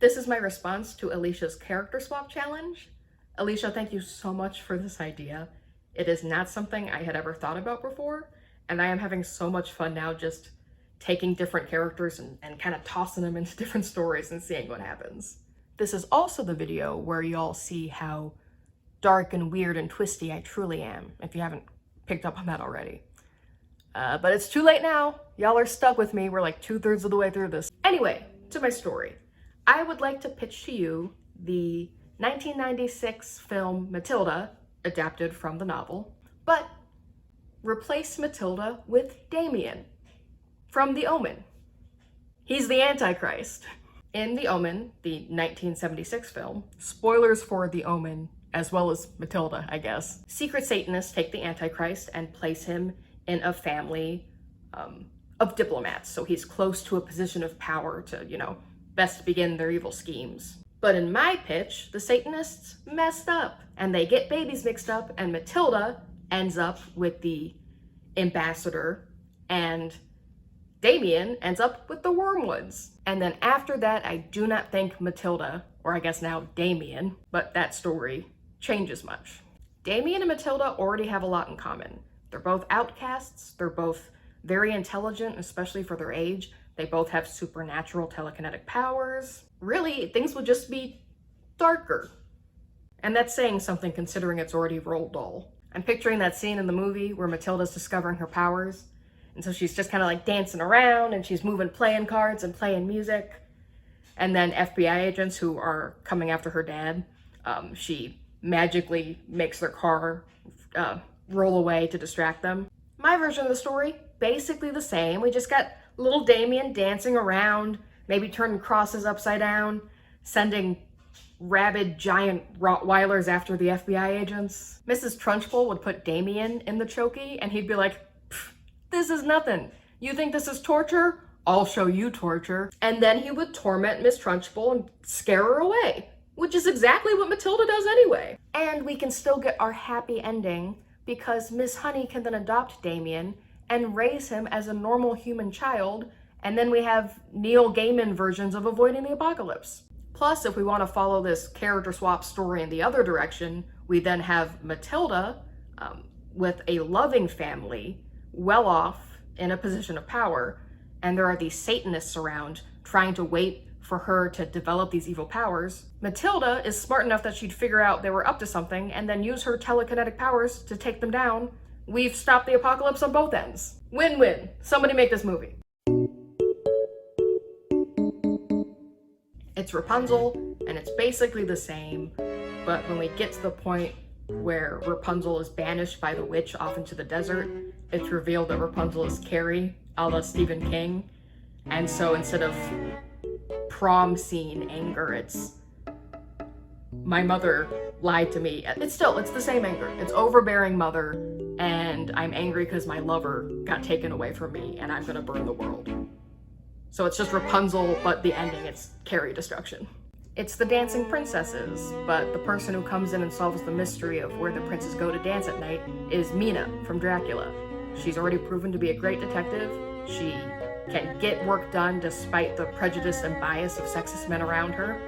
This is my response to Alicia's character swap challenge. Alicia, thank you so much for this idea. It is not something I had ever thought about before, and I am having so much fun now just taking different characters and kind of tossing them into different stories and seeing what happens. This is also the video where y'all see how dark and weird and twisty I truly am, if you haven't picked up on that already. But it's too late now. Y'all are stuck with me. We're like 2/3 of the way through this. Anyway, to my story. I would like to pitch to you the 1996 film Matilda, adapted from the novel, but replace Matilda with Damien from The Omen. He's the Antichrist. In The Omen, the 1976 film, spoilers for The Omen, as well as Matilda, I guess, secret Satanists take the Antichrist and place him in a family of diplomats, so he's close to a position of power to, best begin their evil schemes. But in my pitch, the Satanists messed up, and they get babies mixed up, and Matilda ends up with the ambassador, and Damien ends up with the Wormwoods. And then after that, I do not think Matilda, or I guess now Damien, but that story changes much. Damien and Matilda already have a lot in common. They're both outcasts, they're both very intelligent, especially for their age. They both have supernatural telekinetic powers. Really, things would just be darker. And that's saying something considering it's already Roald Dahl. I'm picturing that scene in the movie where Matilda's discovering her powers. And so she's just kind of like dancing around and she's moving playing cards and playing music. And then FBI agents who are coming after her dad, she magically makes their car roll away to distract them. My version of the story, basically the same. We just got little Damien dancing around, maybe turning crosses upside down, sending rabid giant Rottweilers after the FBI agents. Mrs. Trunchbull would put Damien in the chokey and he'd be like, "This is nothing. You think this is torture? I'll show you torture." And then he would torment Miss Trunchbull and scare her away, which is exactly what Matilda does anyway. And we can still get our happy ending because Miss Honey can then adopt Damien and raise him as a normal human child, and then we have Neil Gaiman versions of avoiding the apocalypse. Plus, if we want to follow this character swap story in the other direction, we then have Matilda with a loving family, well off, in a position of power, and there are these Satanists around trying to wait for her to develop these evil powers. Matilda is smart enough that she'd figure out they were up to something and then use her telekinetic powers to take them down. We've stopped the apocalypse on both ends. Win-win. Somebody make this movie. It's Rapunzel, and it's basically the same, but when we get to the point where Rapunzel is banished by the witch off into the desert, it's revealed that Rapunzel is Carrie, a la Stephen King. And so instead of prom scene anger, it's my mother lied to me. It's the same anger. It's overbearing mother, and I'm angry because my lover got taken away from me and I'm gonna burn the world. So it's just Rapunzel, but the ending, it's Carrie destruction. It's the dancing princesses, but the person who comes in and solves the mystery of where the princes go to dance at night is Mina from Dracula. She's already proven to be a great detective. She can get work done despite the prejudice and bias of sexist men around her.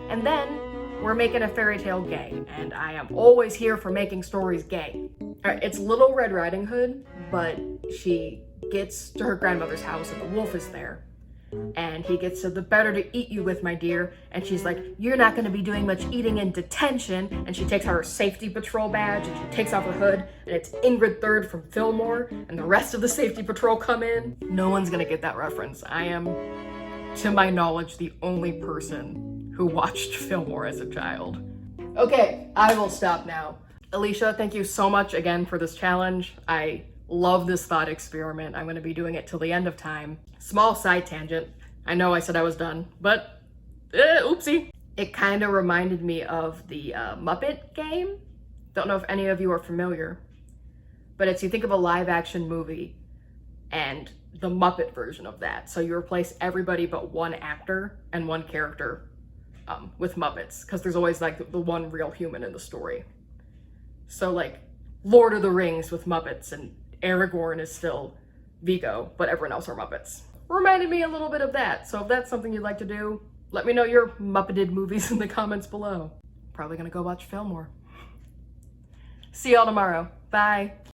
And then we're making a fairy tale gay, and I am always here for making stories gay. It's Little Red Riding Hood, but she gets to her grandmother's house and the wolf is there. And he gets to the better to eat you with, my dear. And she's like, "You're not gonna be doing much eating in detention." And she takes out her safety patrol badge and she takes off her hood. And it's Ingrid Third from Fillmore. And the rest of the safety patrol come in. No one's gonna get that reference. I am, to my knowledge, the only person who watched Fillmore as a child. Okay, I will stop now. Alicia, thank you so much again for this challenge. I love this thought experiment. I'm going to be doing it till the end of time. Small side tangent. I know I said I was done, but oopsie. It kind of reminded me of the Muppet game. Don't know if any of you are familiar, but it's, you think of a live action movie and the Muppet version of that. So you replace everybody but one actor and one character with Muppets, because there's always like the one real human in the story. So like Lord of the Rings with Muppets, and Aragorn is still Vigo, but everyone else are Muppets. Reminded me a little bit of that. So if that's something you'd like to do, Let me know your Muppeted movies in the comments below. Probably gonna go watch Fillmore. See y'all tomorrow. Bye.